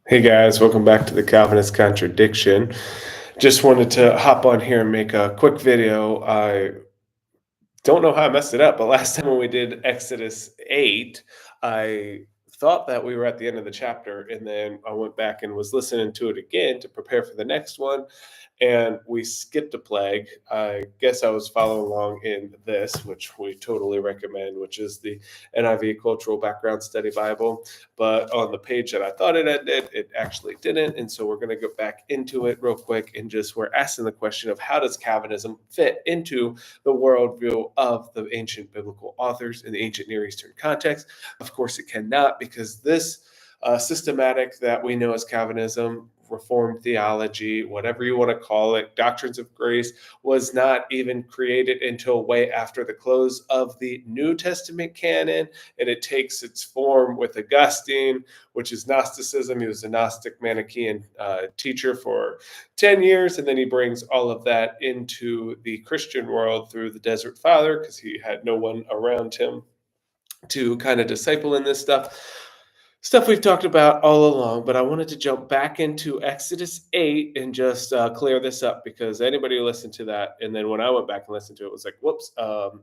Hey guys, welcome back to the Calvinist Contradiction. Just wanted to hop on here and make a quick video. I don't know how I messed it up, but last time when we did Exodus 8, I thought that we were at the end of the chapter, and then I went back and was listening to it again to prepare for the next one, and we skipped a plague. I guess I was following along in this, which we totally recommend, which is the NIV Cultural Background Study Bible. But on the page that I thought it ended, it actually didn't. And so we're going to go back into it real quick and just we're asking the question of how does Calvinism fit into the worldview of the ancient biblical authors in the ancient Near Eastern context? Of course, it cannot, because this systematic that we know as Calvinism, Reformed theology, whatever you want to call it, Doctrines of Grace, was not even created until way after the close of the New Testament canon. And it takes its form with Augustine, which is Gnosticism. He was a Gnostic Manichaean teacher for 10 years. And then he brings all of that into the Christian world through the Desert Father, because he had no one around him to kind of disciple in this stuff we've talked about all along. But I wanted to jump back into Exodus 8 and just clear this up, because anybody who listened to that, and then when I went back and listened to it, was like, whoops.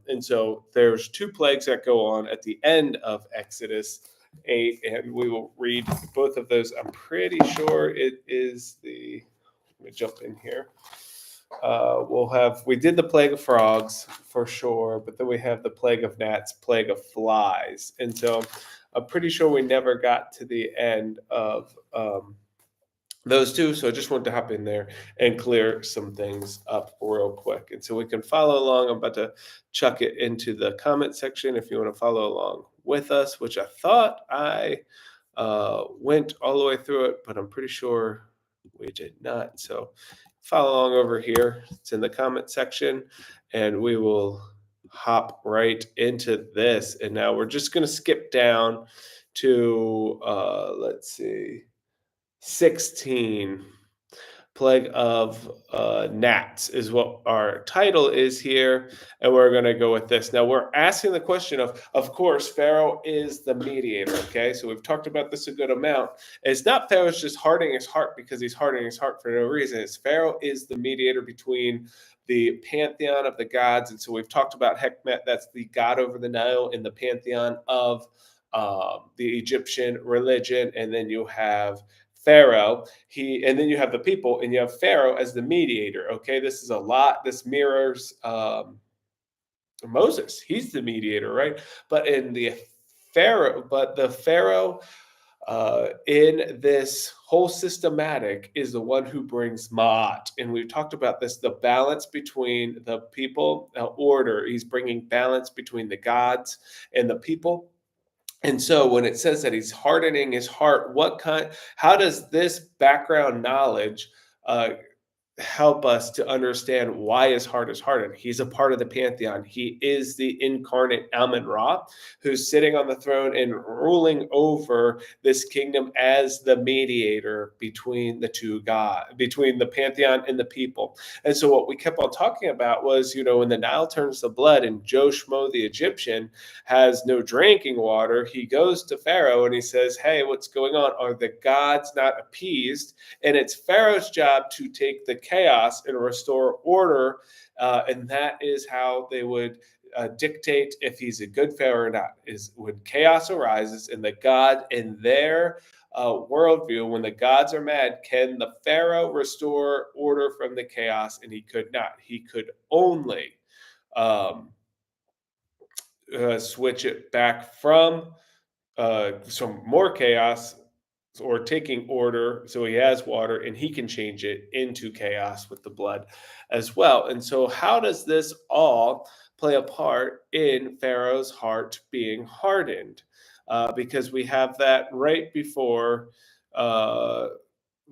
And so there's two plagues that go on at the end of Exodus 8, and we will read both of those. I'm pretty sure it is let me jump in here. We did the plague of frogs for sure, but then we have the plague of gnats, plague of flies. And so I'm pretty sure we never got to the end of those two. So I just wanted to hop in there and clear some things up real quick. And so we can follow along. I'm about to chuck it into the comment section if you want to follow along with us, which I thought I went all the way through it, but I'm pretty sure we did not. So follow along over here. It's in the comment section, and we will hop right into this. And now we're just going to skip down to, let's see, 16. Plague of gnats is what our title is here, and we're going to go with this. Now we're asking the question of course, Pharaoh is the mediator. Okay, so we've talked about this a good amount. It's not Pharaoh's just hardening his heart because he's hardening his heart for no reason. It's Pharaoh is the mediator between the pantheon of the gods, and so we've talked about Hekmet, that's the god over the Nile, in the pantheon of the Egyptian religion, and then you have Pharaoh, and then you have the people, and you have Pharaoh as the mediator. Okay, this is a lot. This mirrors Moses. He's the mediator, right? But the Pharaoh in this whole systematic is the one who brings Ma'at. And we've talked about this, the balance between the people, order. He's bringing balance between the gods and the people. And so when it says that he's hardening his heart, how does this background knowledge help us to understand why his heart is hardened? He's a part of the pantheon. He is the incarnate Amun-Ra, who's sitting on the throne and ruling over this kingdom as the mediator between the two gods, between the pantheon and the people. And so what we kept on talking about was, when the Nile turns to blood and Joshmo the Egyptian has no drinking water, he goes to Pharaoh and he says, hey, what's going on? Are the gods not appeased? And it's Pharaoh's job to take the chaos and restore order. And that is how they would dictate if he's a good Pharaoh or not, is when chaos arises and the God in their worldview, when the gods are mad, can the Pharaoh restore order from the chaos? And he could not. He could only switch it back from some more chaos or taking order, so he has water and he can change it into chaos with the blood as well. And so how does this all play a part in Pharaoh's heart being hardened? Because we have that right before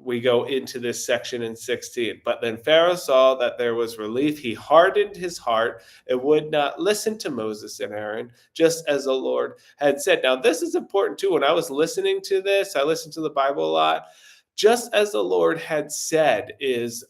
we go into this section in 16. But then Pharaoh saw that there was relief. He hardened his heart and would not listen to Moses and Aaron, just as the Lord had said. Now, this is important too. When I was listening to this, I listened to the Bible a lot. Just as the Lord had said is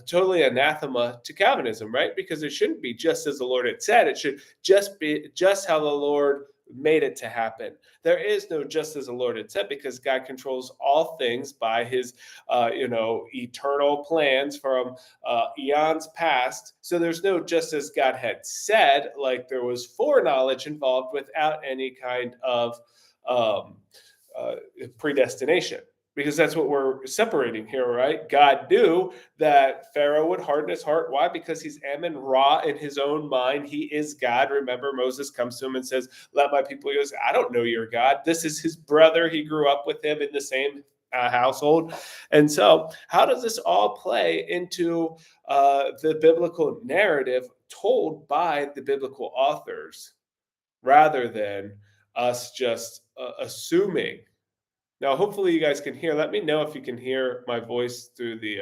totally anathema to Calvinism, right? Because it shouldn't be just as the Lord had said. It should just be just how the Lord made it to happen. There is no just as the Lord had said, because God controls all things by his, eternal plans from eons past. So there's no just as God had said, like there was foreknowledge involved without any kind of um, uh, predestination, because that's what we're separating here, right? God knew that Pharaoh would harden his heart. Why? Because he's Ammon Ra in his own mind. He is God. Remember, Moses comes to him and says, let my people go. He goes, I don't know your God. This is his brother. He grew up with him in the same household. And so, how does this all play into the biblical narrative told by the biblical authors rather than us just assuming? Now, hopefully you guys can hear. Let me know if you can hear my voice through the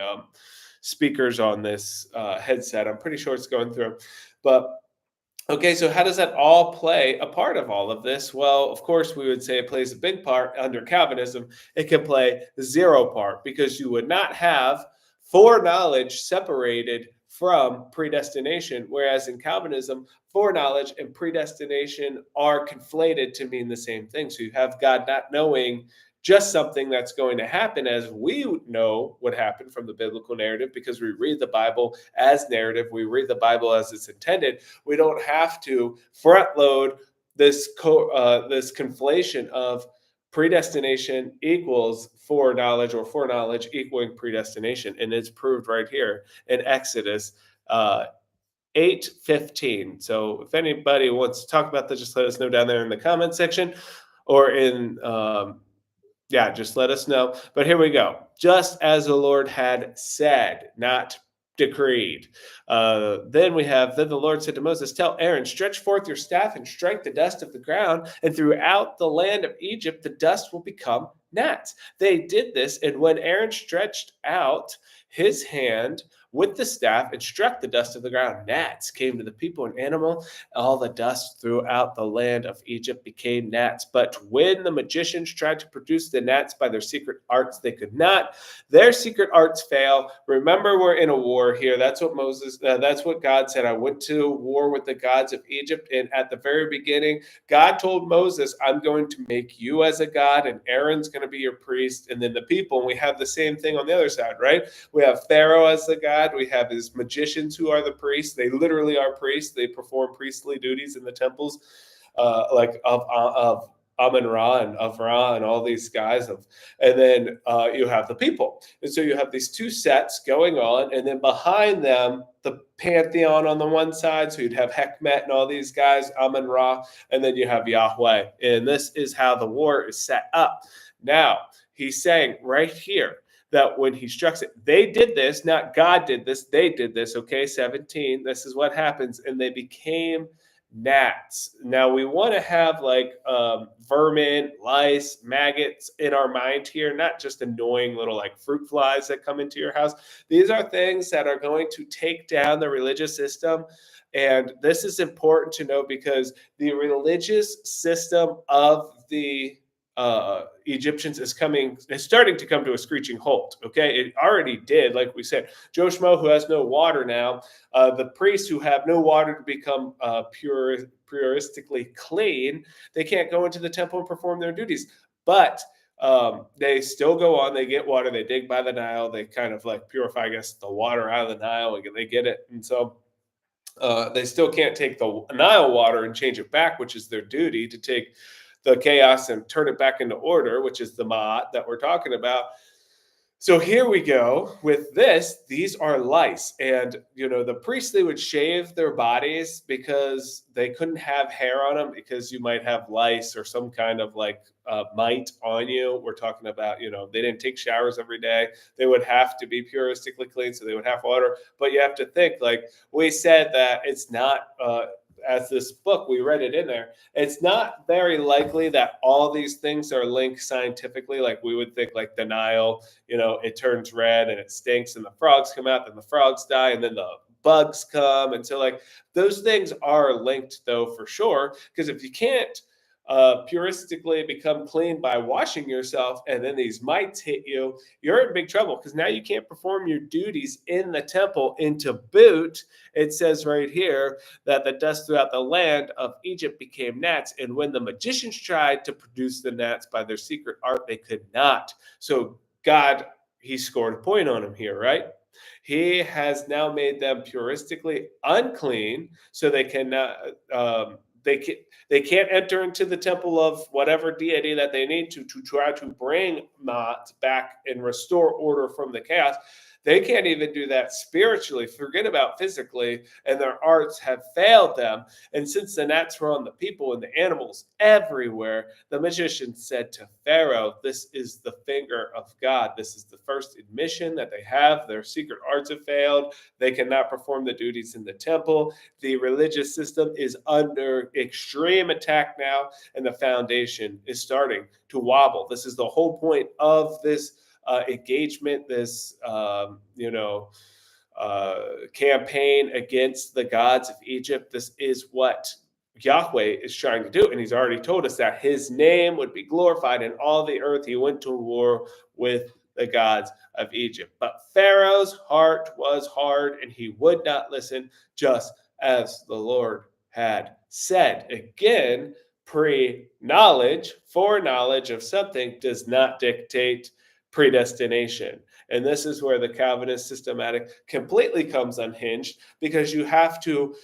speakers on this headset. I'm pretty sure it's going through. But okay, so how does that all play a part of all of this? Well, of course, we would say it plays a big part. Under Calvinism, it can play zero part, because you would not have foreknowledge separated from predestination, whereas in Calvinism, foreknowledge and predestination are conflated to mean the same thing. So you have God not knowing just something that's going to happen as we know would happen from the biblical narrative, because we read the Bible as narrative. We read the Bible as it's intended. We don't have to front load this this conflation of predestination equals foreknowledge, or foreknowledge equaling predestination. And it's proved right here in Exodus 8:15. So if anybody wants to talk about this, just let us know down there in the comment section, or in just let us know. But here we go. Just as the Lord had said, not decreed. Then the Lord said to Moses, tell Aaron, stretch forth your staff and strike the dust of the ground, and throughout the land of Egypt the dust will become gnats. They did this, and when Aaron stretched out his hand with the staff and struck the dust of the ground, gnats came to the people and animal. All the dust throughout the land of Egypt became gnats. But when the magicians tried to produce the gnats by their secret arts, they could not. Their secret arts fail. Remember, we're in a war here. That's what God said. I went to war with the gods of Egypt. And at the very beginning, God told Moses, I'm going to make you as a god, and Aaron's going to be your priest. And then the people, and we have the same thing on the other side, right? We have Pharaoh as the god. We have his magicians who are the priests. They literally are priests. They perform priestly duties in the temples, like of Amun Ra and of Ra and all these guys. And then you have the people. And so you have these two sets going on. And then behind them, the pantheon on the one side. So you'd have Hekmet and all these guys, Amun Ra. And then you have Yahweh. And this is how the war is set up. Now, he's saying right here that when he struck it, they did this, not God did this, they did this, okay, 17, this is what happens, and they became gnats. Now, we want to have like vermin, lice, maggots in our mind here, not just annoying little like fruit flies that come into your house. These are things that are going to take down the religious system. And this is important to know, because the religious system of the Egyptians is starting to come to a screeching halt. Okay, it already did, like we said. Joe Schmo, who has no water now, the priests who have no water to become puristically clean, they can't go into the temple and perform their duties. But they still go on. They get water. They dig by the Nile. They kind of like purify, I guess, the water out of the Nile. They get it, and so they still can't take the Nile water and change it back, which is their duty, to take the chaos and turn it back into order, which is the Ma'at that we're talking about. So here we go with this. These are lice. And, the priests, they would shave their bodies because they couldn't have hair on them, because you might have lice or some kind of like mite on you. We're talking about, they didn't take showers every day. They would have to be puristically clean, so they would have water. But you have to think, like we said, that it's not, as this book, we read it in there, it's not very likely that all these things are linked scientifically. Like we would think, like the Nile, it turns red and it stinks and the frogs come out, then the frogs die, and then the bugs come. And so like those things are linked though, for sure, because if you can't puristically become clean by washing yourself, and then these mites hit you, you're in big trouble because now you can't perform your duties in the temple. And to boot, it says right here that the dust throughout the land of Egypt became gnats. And when the magicians tried to produce the gnats by their secret art, they could not. So God, he scored a point on him here, right? He has now made them puristically unclean, so they cannot. They can, they can't enter into the temple of whatever deity that they need to try to bring Ma'at back and restore order from the chaos. They can't even do that spiritually. Forget about physically, and their arts have failed them. And since the gnats were on the people and the animals everywhere, the magician said to Pharaoh, "This is the finger of God." This is the first admission that they have. Their secret arts have failed. They cannot perform the duties in the temple. The religious system is under extreme attack now, and the foundation is starting to wobble. This is the whole point of this engagement, this campaign against the gods of Egypt. This is what Yahweh is trying to do, and he's already told us that his name would be glorified in all the earth. He went to war with the gods of Egypt, but Pharaoh's heart was hard, and he would not listen, just as the Lord had said. Again, pre-knowledge, foreknowledge of something does not dictate predestination. And this is where the Calvinist systematic completely comes unhinged, because you have to,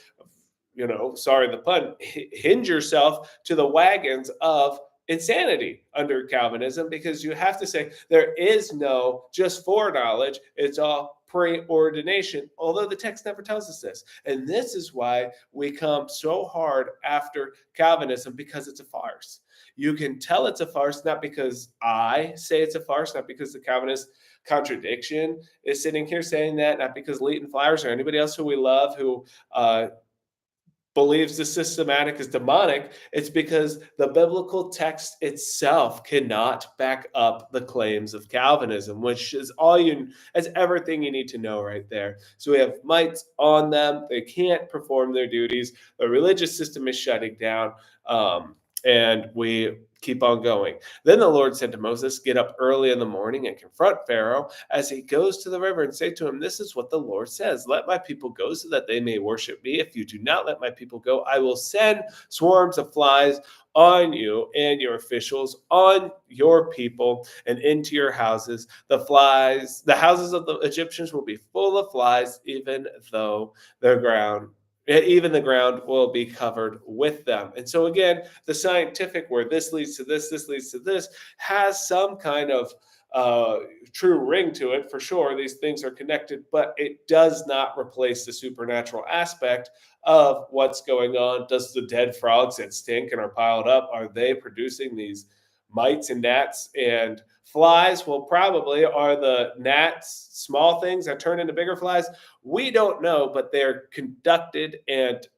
sorry the pun, hinge yourself to the wagons of insanity under Calvinism, because you have to say there is no just foreknowledge, it's all preordination, although the text never tells us this. And this is why we come so hard after Calvinism, because it's a farce. You can tell it's a farce, not because I say it's a farce, not because the Calvinist contradiction is sitting here saying that, not because Leighton Flowers or anybody else who we love who believes the systematic is demonic. It's because the biblical text itself cannot back up the claims of Calvinism, which is as everything you need to know right there. So we have mites on them. They can't perform their duties. The religious system is shutting down. And we keep on going. Then the Lord said to Moses, "Get up early in the morning and confront Pharaoh as he goes to the river, and say to him, 'This is what the Lord says. Let my people go so that they may worship me. If you do not let my people go, I will send swarms of flies on you and your officials, on your people, and into your houses. The houses of the Egyptians will be full of flies, even the ground will be covered with them.'" And so again, the scientific, where this leads to this leads to this, has some kind of true ring to it. For sure, these things are connected, but it does not replace the supernatural aspect of what's going on. Does the dead frogs that stink and are piled up, are they producing these mites and gnats and flies? Well, probably. Are the gnats small things that turn into bigger flies? We don't know, but they're conducted and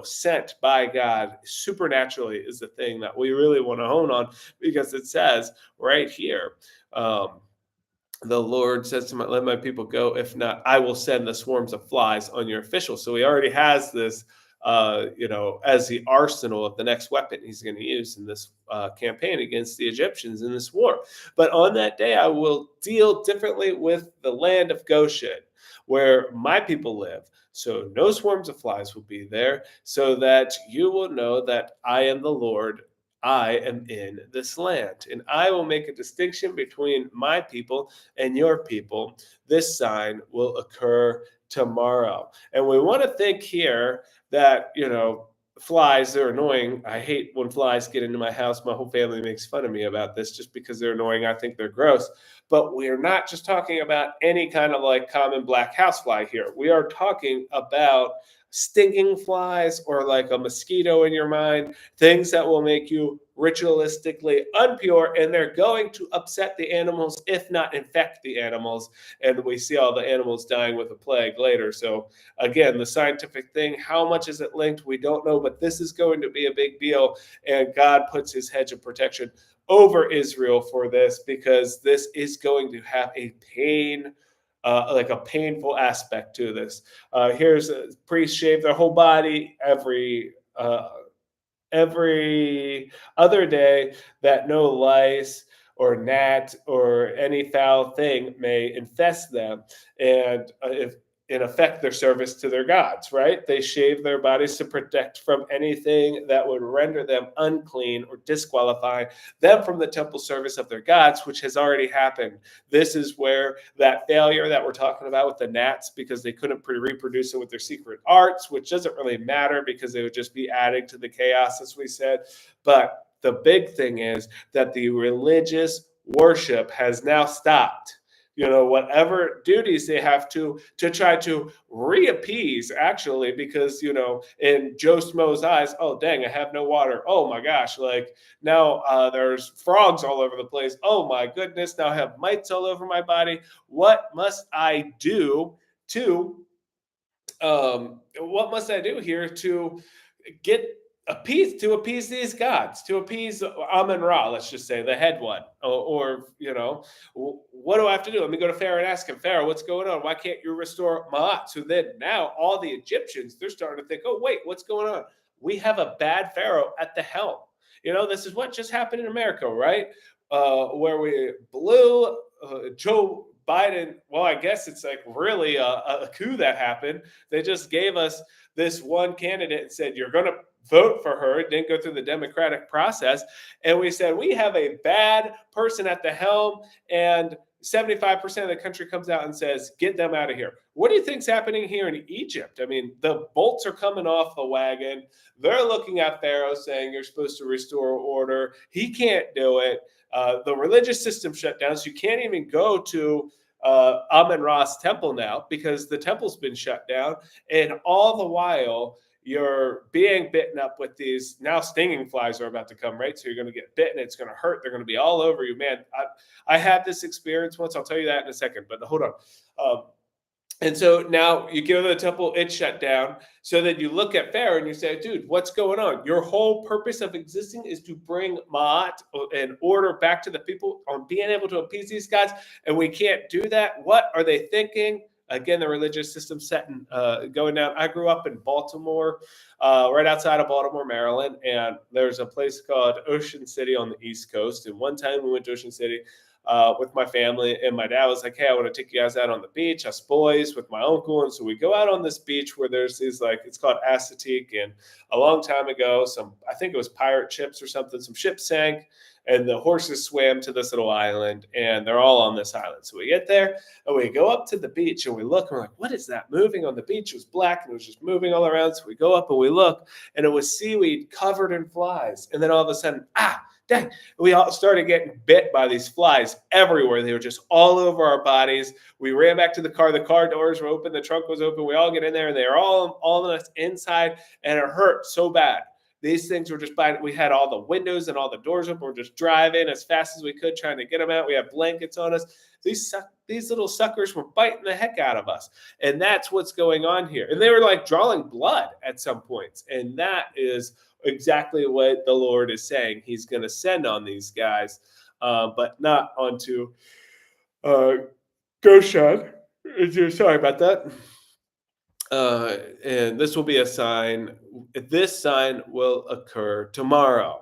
sent by God supernaturally is the thing that we really want to hone on, because it says right here, the Lord says to let my people go. If not, I will send the swarms of flies on your officials. So he already has this, as the arsenal of the next weapon he's going to use in this campaign against the Egyptians in this war. But on that day, I will deal differently with the land of Goshen, where my people live. So no swarms of flies will be there, so that you will know that I am the Lord. I am in this land, and I will make a distinction between my people and your people. This sign will occur tomorrow. And we want to think here that, flies, they're annoying. I hate when flies get into my house. My whole family makes fun of me about this just because they're annoying. I think they're gross. But we're not just talking about any kind of like common black housefly here. We are talking about stinging flies, or like a mosquito in your mind, things that will make you ritualistically unpure, and they're going to upset the animals, if not infect the animals. And we see all the animals dying with a plague later. So again, the scientific thing, how much is it linked? We don't know, but this is going to be a big deal. And God puts his hedge of protection over Israel for this, because this is going to have a painful aspect to this. Here's a priest shave their whole body every other day, that no lice or gnat or any foul thing may infest them, and if in affect their service to their gods, right? They shave their bodies to protect from anything that would render them unclean or disqualify them from the temple service of their gods, which has already happened. This is where that failure that we're talking about with the gnats, because they couldn't reproduce it with their secret arts, which doesn't really matter because they would just be adding to the chaos, as we said. But the big thing is that the religious worship has now stopped. Whatever duties they have to try to reappease, actually, because in Joe Schmo's eyes, oh dang, I have no water, oh my gosh, like now there's frogs all over the place, oh my goodness, now I have mites all over my body. What must I do to what must I do here to get appease these gods, to appease Amun Ra, let's just say the head one, what do I have to do? Let me go to Pharaoh and ask him, Pharaoh, what's going on? Why can't you restore Ma'at? So then now all the Egyptians, they're starting to think, oh wait, what's going on? We have a bad Pharaoh at the helm. This is what just happened in America, right? Where we blew Joe Biden. Well, I guess it's like really a coup that happened. They just gave us this one candidate and said, you're going to vote for her. It didn't go through the democratic process. And we said, we have a bad person at the helm, and 75% of the country comes out and says, get them out of here. What do you think's happening here in Egypt? I mean, the bolts are coming off the wagon. They're looking at Pharaoh saying, you're supposed to restore order. He can't do it. The religious system shut down, so you can't even go to Amun Ra's temple now because the temple's been shut down. And all the while, you're being bitten up with these, now stinging flies are about to come, right? So you're going to get bitten. It's going to hurt. They're going to be all over you, man. I had this experience once. I'll tell you that in a second, but hold on. And so now you go to the temple, it's shut down. So then you look at Pharaoh and you say, dude, what's going on? Your whole purpose of existing is to bring Ma'at and order back to the people on being able to appease these guys. And we can't do that. What are they thinking? Again, the religious system setting, going down. I grew up in Baltimore, right outside of Baltimore, Maryland. And there's a place called Ocean City on the East Coast. And one time we went to Ocean City with my family, and my dad was like, hey, I want to take you guys out on the beach, us boys, with my uncle. And so we go out on this beach where there's these, like, it's called Assateague. And a long time ago, I think it was pirate ships or something, some ships sank, and the horses swam to this little island, and they're all on this island. So we get there, and we go up to the beach, and we look, and we're like, what is that moving on the beach? It was black, and it was just moving all around. So we go up, and we look, and it was seaweed covered in flies. And then all of a sudden, dang, we all started getting bit by these flies everywhere. They were just all over our bodies. We ran back to the car. The car doors were open. The trunk was open. We all get in there, and they were all of us inside, and it hurt so bad. These things were just biting. We had all the windows and all the doors open. We're just driving as fast as we could, trying to get them out. We had blankets on us. These little suckers were biting the heck out of us. And that's what's going on here. And they were like drawing blood at some points. And that is exactly what the Lord is saying He's going to send on these guys, but not onto Goshen. Sorry about that. And this will be a sign. This sign will occur tomorrow.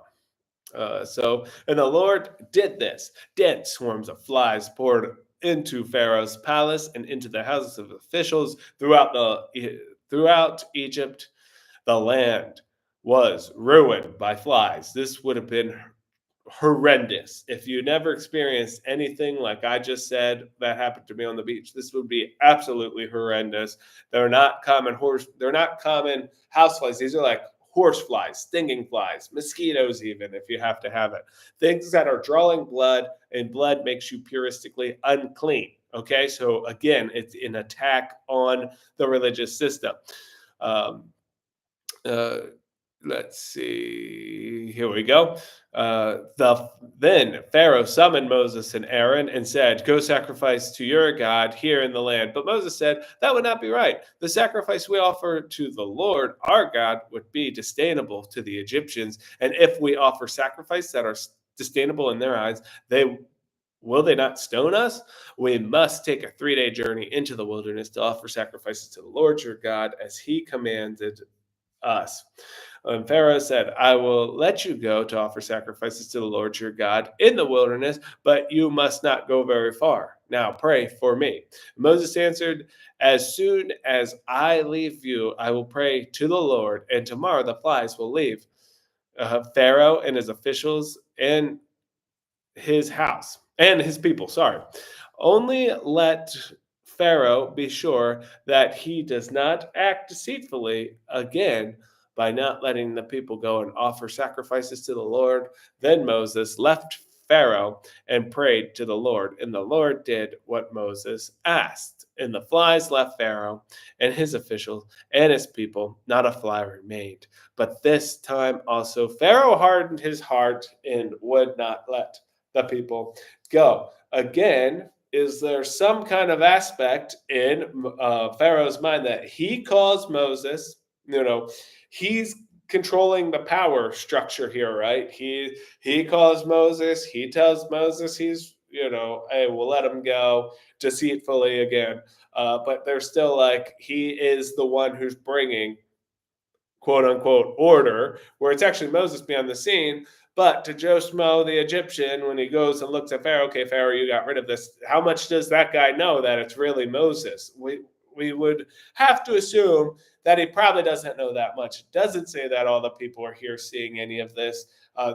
And the Lord did this. Dense swarms of flies poured into Pharaoh's palace and into the houses of officials throughout Egypt. The land was ruined by flies. This would have been horrendous. If you never experienced anything like I just said that happened to me on the beach, this would be absolutely horrendous. They're not common house flies. These are like horse flies, stinging flies, mosquitoes, even, if you have to have it. Things that are drawing blood, and blood makes you puristically unclean. Okay, so again, it's an attack on the religious system. Let's see. Here we go. Then Pharaoh summoned Moses and Aaron and said, go sacrifice to your God here in the land. But Moses said, that would not be right. The sacrifice we offer to the Lord, our God, would be disdainable to the Egyptians. And if we offer sacrifice that are disdainable in their eyes, will they not stone us? We must take a 3-day journey into the wilderness to offer sacrifices to the Lord your God, as He commanded us. And Pharaoh said, I will let you go to offer sacrifices to the Lord your God in the wilderness, but you must not go very far. Now pray for me. Moses answered, as soon as I leave you, I will pray to the Lord, and tomorrow the flies will leave. Pharaoh and his officials and his house and his people, sorry. Only let Pharaoh be sure that he does not act deceitfully again by not letting the people go and offer sacrifices to the Lord. Then Moses left Pharaoh and prayed to the Lord, and the Lord did what Moses asked. And the flies left Pharaoh and his officials and his people, not a fly remained. But this time also Pharaoh hardened his heart and would not let the people go. Again, is there some kind of aspect in Pharaoh's mind that he calls Moses, he's controlling the power structure here, right? He calls Moses, he tells Moses he's, hey, we'll let him go deceitfully again. But they're still like, he is the one who's bringing quote unquote order, where it's actually Moses behind the scene. But to Josmo the Egyptian, when he goes and looks at Pharaoh, okay, Pharaoh, you got rid of this. How much does that guy know that it's really Moses? We would have to assume that he probably doesn't know that much. It doesn't say that all the people are here seeing any of this.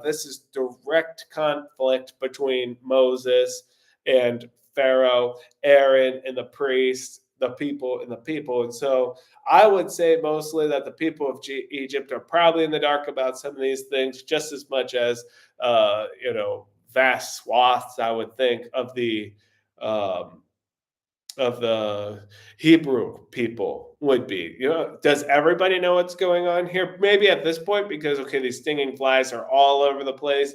This is direct conflict between Moses and Pharaoh, Aaron and the priests, the people and the people. And so I would say mostly that the people of Egypt are probably in the dark about some of these things, just as much as, vast swaths, I would think, um, of the Hebrew people would be. Does everybody know what's going on here? Maybe at this point, because, okay, these stinging flies are all over the place.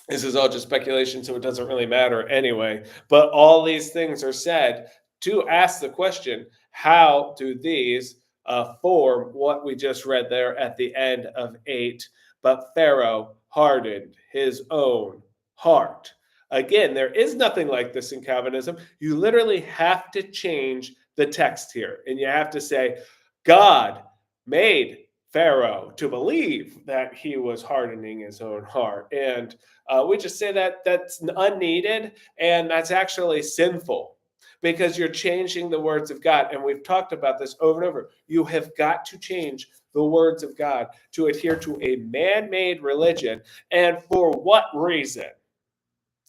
This is all just speculation, so it doesn't really matter anyway. But all these things are said to ask the question, how do these form what we just read there at the end of 8? But Pharaoh hardened his own heart. Again, there is nothing like this in Calvinism. You literally have to change the text here. And you have to say, God made Pharaoh to believe that he was hardening his own heart. And we just say that that's unneeded, and that's actually sinful because you're changing the words of God. And we've talked about this over and over. You have got to change the words of God to adhere to a man-made religion. And for what reason?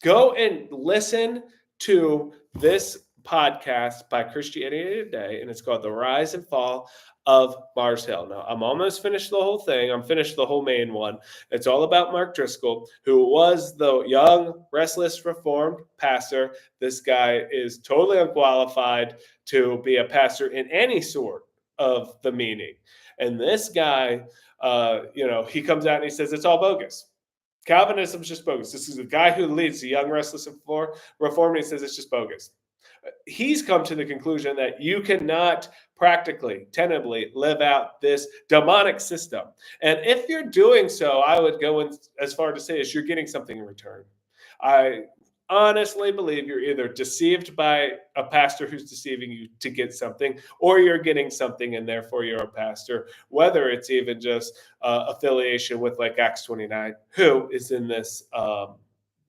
Go and listen to this podcast by Christianity Today, and it's called The Rise and Fall of Mars Hill. Now, I'm almost finished the whole thing. I'm finished the whole main one. It's all about Mark Driscoll, who was the young, restless, reformed pastor. This guy is totally unqualified to be a pastor in any sort of the meaning. And this guy, he comes out and he says it's all bogus. Calvinism's just bogus. This is a guy who leads the young, restless, and reformed, and he says it's just bogus. He's come to the conclusion that you cannot practically, tentatively live out this demonic system. And if you're doing so, I would go as far to say as you're getting something in return. I honestly believe you're either deceived by a pastor who's deceiving you to get something, or you're getting something and therefore you're a pastor, whether it's even just affiliation with like Acts 29, who is in this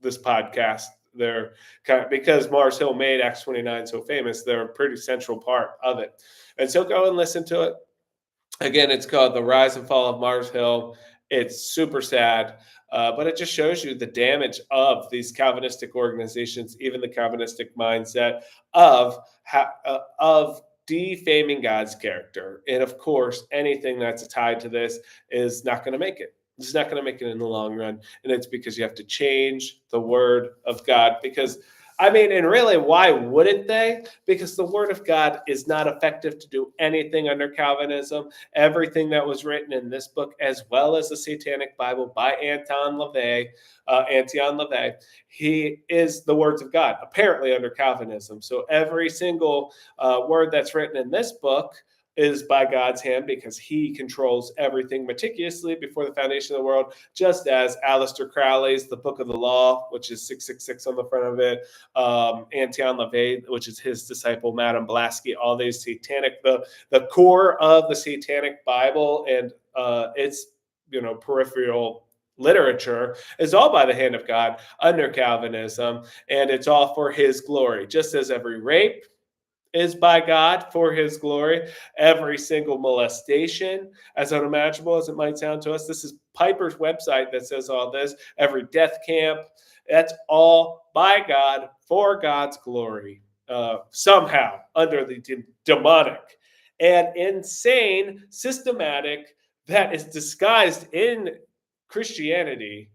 this podcast. They're because Mars Hill made Acts 29 so famous, they're a pretty central part of it. And so go and listen to it. Again, it's called The Rise and Fall of Mars Hill. It's super sad, but it just shows you the damage of these Calvinistic organizations, even the Calvinistic mindset of defaming God's character. And of course, anything that's tied to this is not going to make it. It's not going to make it in the long run. And it's because you have to change the word of God. Because, and really, why wouldn't they? Because the word of God is not effective to do anything under Calvinism. Everything that was written in this book, as well as the Satanic Bible by Anton LaVey, he is the words of God, apparently under Calvinism. So every single word that's written in this book is by God's hand because he controls everything meticulously before the foundation of the world, just as Aleister Crowley's The Book of the Law, which is 666 on the front of it, Anton LaVey, which is his disciple, Madame Blavatsky, all these satanic, the core of the satanic Bible and its peripheral literature is all by the hand of God under Calvinism, and it's all for his glory. Just as every rape is by God for his glory, every single molestation, as unimaginable as it might sound to us, this is Piper's website that says all this, every death camp, that's all by God for God's glory, somehow under the demonic and insane systematic that is disguised in Christianity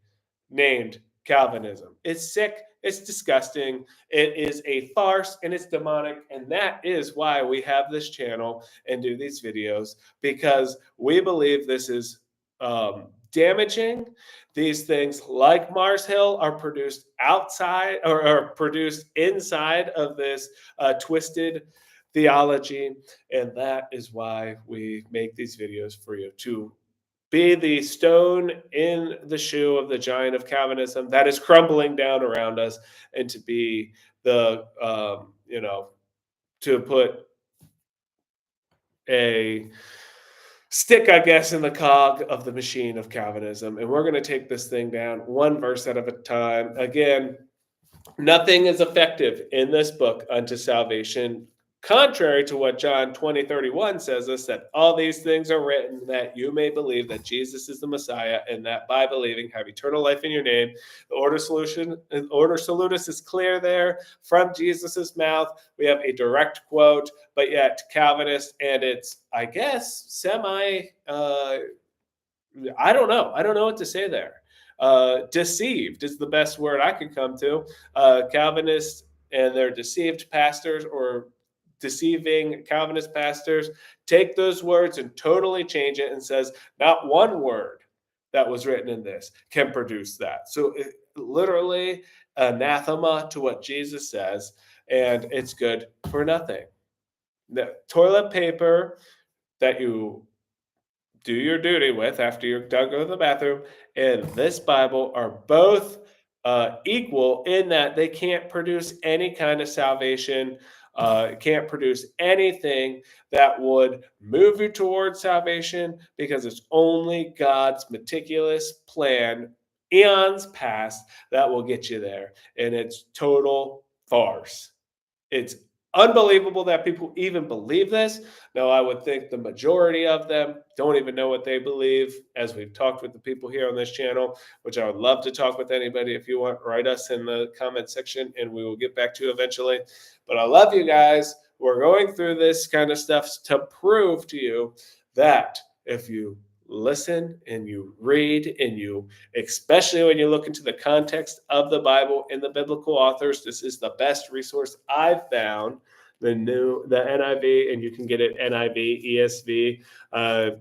named Calvinism. It's sick, it's disgusting, it is a farce, and it's demonic. And that is why we have this channel and do these videos, because we believe this is damaging. These things like Mars Hill are produced outside or are produced inside of this twisted theology. And that is why we make these videos for you, to be the stone in the shoe of the giant of Calvinism that is crumbling down around us, and to be the, to put a stick, I guess, in the cog of the machine of Calvinism. And we're going to take this thing down one verse at a time. Again, nothing is effective in this book unto salvation, contrary to what John 20:31 says us, that all these things are written that you may believe that Jesus is the Messiah, and that by believing have eternal life in your name. The order salutis is clear there from Jesus's mouth. We have a direct quote, but yet Calvinist, and it's, I guess, I don't know. I don't know what to say there. Deceived is the best word I could come to. Calvinists and their deceived pastors, or deceiving Calvinist pastors, take those words and totally change it and says not one word that was written in this can produce that. So literally anathema to what Jesus says, and it's good for nothing. The toilet paper that you do your duty with after you're done going to the bathroom and this Bible are both equal in that they can't produce any kind of salvation, can't produce anything that would move you towards salvation, because it's only God's meticulous plan, eons past, that will get you there. And it's total farce. It's unbelievable that people even believe this. Now, I would think the majority of them don't even know what they believe, as we've talked with the people here on this channel, which I would love to talk with anybody. If you want, write us in the comment section and we will get back to you eventually. But I love you guys. We're going through this kind of stuff to prove to you that if you listen and you read and you, especially when you look into the context of the Bible and the biblical authors, this is the best resource I've found. The NIV, and you can get it NIV, ESV,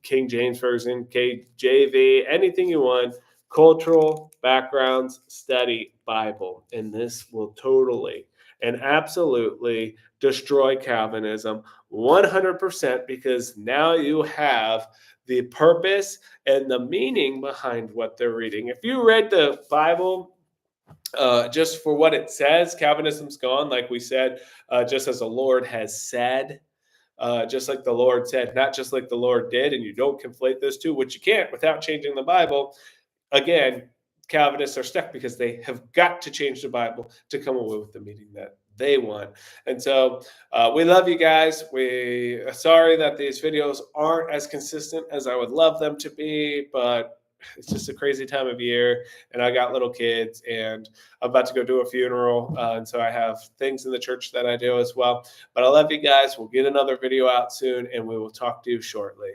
King James Version, KJV, anything you want. Cultural Backgrounds Study Bible, and this will totally and absolutely destroy Calvinism 100%, because now you have the purpose and the meaning behind what they're reading. If you read the Bible just for what it says, Calvinism's gone, like we said, just as the Lord has said, just like the Lord said, not just like the Lord did, and you don't conflate those two, which you can't without changing the Bible. Again, Calvinists are stuck because they have got to change the Bible to come away with the meaning that they want. And so we love you guys. We are sorry that these videos aren't as consistent as I would love them to be, but it's just a crazy time of year, and I got little kids, and I'm about to go do a funeral, and so I have things in the church that I do as well. But I love you guys. We'll get another video out soon, and we will talk to you shortly.